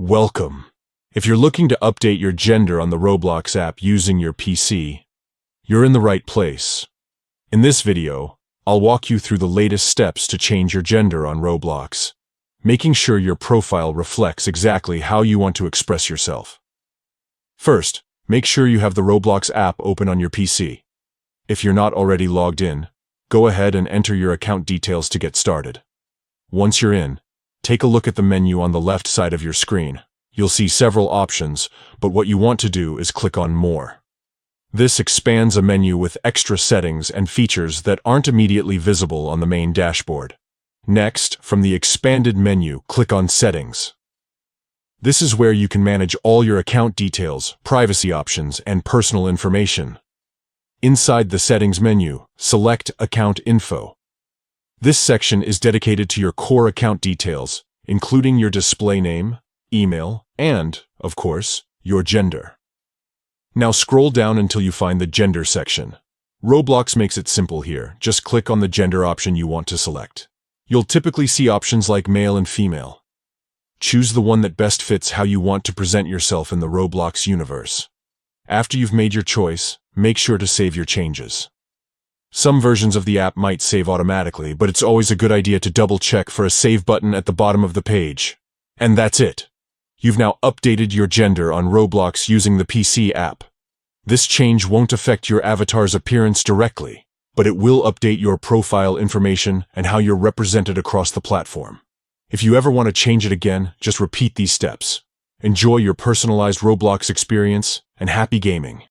Welcome. If you're looking to update your gender on the Roblox app using your PC, you're in the right place. In this video, I'll walk you through the latest steps to change your gender on Roblox, making sure your profile reflects exactly how you want to express yourself. First, make sure you have the Roblox app open on your PC. If you're not already logged in, go ahead and enter your account details to get started. Once you're in, take a look at the menu on the left side of your screen. You'll see several options, but what you want to do is click on More. This expands a menu with extra settings and features that aren't immediately visible on the main dashboard. Next, from the expanded menu, click on Settings. This is where you can manage all your account details, privacy options, and personal information. Inside the Settings menu, select Account Info. This section is dedicated to your core account details, including your display name, email, and, of course, your gender. Now scroll down until you find the Gender section. Roblox makes it simple here. Just click on the gender option you want to select. You'll typically see options like male and female. Choose the one that best fits how you want to present yourself in the Roblox universe. After you've made your choice, make sure to save your changes. Some versions of the app might save automatically, but it's always a good idea to double-check for a save button at the bottom of the page. And that's it. You've now updated your gender on Roblox using the PC app. This change won't affect your avatar's appearance directly, but it will update your profile information and how you're represented across the platform. If you ever want to change it again, just repeat these steps. Enjoy your personalized Roblox experience, and happy gaming.